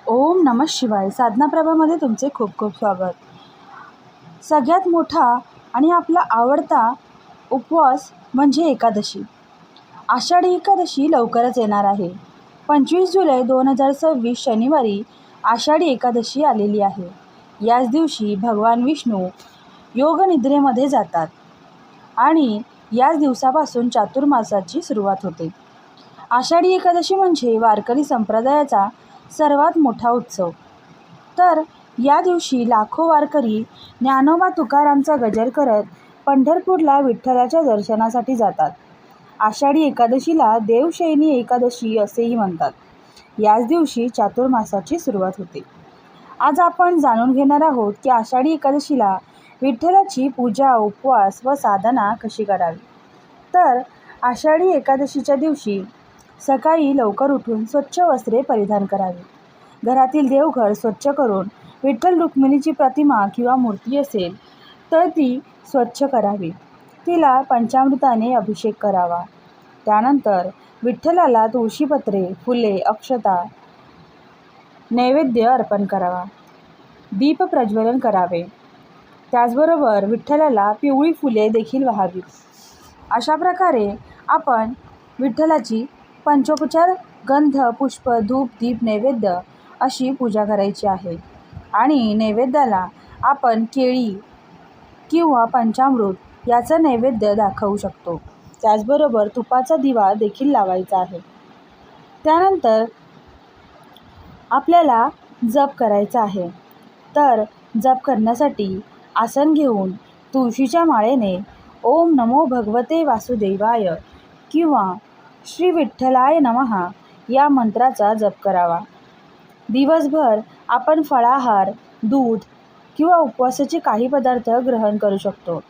ओम नमः शिवाय. साधना प्रभामध्ये तुमचे खूप खूप स्वागत. सगळ्यात मोठा आणि आपला आवडता उपवास म्हणजे एकादशी. आषाढी एकादशी लवकरच येणार आहे. 25 जुलै 2026 शनिवारी आषाढी एकादशी आलेली आहे. याच दिवशी भगवान विष्णू योगनिद्रेमध्ये जातात आणि याच दिवसापासून चातुर्मासाची सुरुवात होते. आषाढी एकादशी म्हणजे वारकरी संप्रदायाचा सर्वात मोठा उत्सव. तर या दिवशी लाखो वारकरी ज्ञानोबा तुकारामचा गजर करत पंढरपूरला विठ्ठलाच्या दर्शनासाठी जातात. आषाढी एकादशीला देवशयनी एकादशी असेही म्हणतात. याच दिवशी चातुर्मासाची सुरुवात होते. आज आपण जाणून घेणार आहोत की आषाढी एकादशीला विठ्ठलाची पूजा, उपवास व साधना कशी करावी. तर आषाढी एकादशीच्या दिवशी सकाळी लवकर उठून स्वच्छ वस्त्रे परिधान करावी. घरातील देवघर स्वच्छ करून विठ्ठल रुक्मिणीची प्रतिमा किंवा मूर्ती असेल तर ती स्वच्छ करावी. तिला पंचामृताने अभिषेक करावा. त्यानंतर विठ्ठलाला तुळशीपत्रे, फुले, अक्षता, नैवेद्य अर्पण करावा. दीप प्रज्वलन करावे. त्याचबरोबर विठ्ठलाला पिवळी फुले देखील वाहावीत. अशा प्रकारे आपण विठ्ठलाची पंचोपचार गंध, पुष्प, धूप, दीप, नैवेद्य अशी पूजा करायची आहे. आणि नैवेद्याला आपण केळी किंवा पंचामृत याचा नैवेद्य दाखवू शकतो. त्याचबरोबर तुपाचा दिवा देखील लावायचा आहे. त्यानंतर आपल्याला जप करायचा आहे. तर जप करण्यासाठी आसन घेऊन तुळशीच्या माळेने ओम नमो भगवते वासुदेवाय किंवा श्री विठ्ठलाय नमः या मंत्राचा जप करावा. दिवसभर आपण फळाहार, दूध किंवा उपवासाचे काही पदार्थ ग्रहण करू शकतो.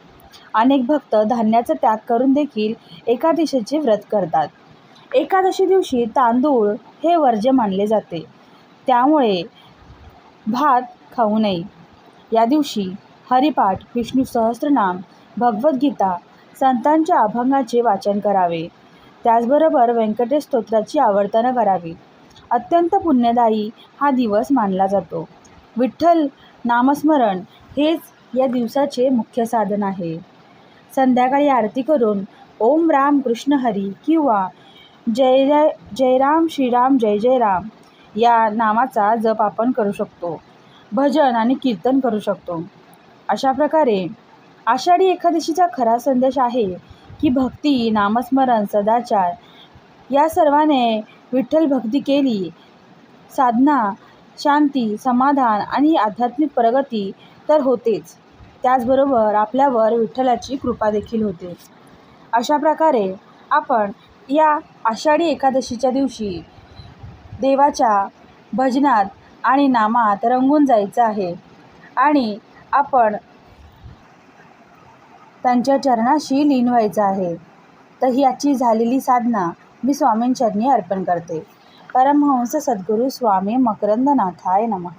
अनेक भक्त धान्याचा त्याग करून देखील एकादशीचे व्रत करतात. एकादशी दिवशी तांदूळ हे वर्ज्य मानले जाते, त्यामुळे भात खाऊ नये. या दिवशी हरिपाठ, विष्णू सहस्त्रनाम, भगवद्गीता, संतांच्या अभंगाचे वाचन करावे. त्याचबरोबर व्यंकटेश स्तोत्राची आवर्तन करावी. अत्यंत पुण्यदायी हा दिवस मानला जातो. विठ्ठल नामस्मरण हेच या दिवसाचे मुख्य साधन आहे. संध्याकाळी आरती करून ओम राम कृष्ण हरी किंवा जय जय जय राम श्रीराम जय जय राम या नामाचा जप आपण करू शकतो. भजन आणि कीर्तन करू शकतो. अशा प्रकारे आषाढी एकादशीचा खरा संदेश आहे की भक्ती, नामस्मरण, सदाचार या सर्वाने विठ्ठल भक्ती केली, साधना, शांती, समाधान आणि आध्यात्मिक प्रगती तर होतेच, त्याचबरोबर आपल्यावर विठ्ठलाची कृपा देखील होते. अशा प्रकारे आपण या आषाढी एकादशीच्या दिवशी देवाच्या भजनात आणि नामात रंगून जायचं आहे आणि आपण त्यांच्या चरणाशी लीन व्हायचं आहे. तर याची झालेली साधना मी स्वामींचरणी अर्पण करते. परमहंस सद्गुरू स्वामी मकरंदनाथाय नमः.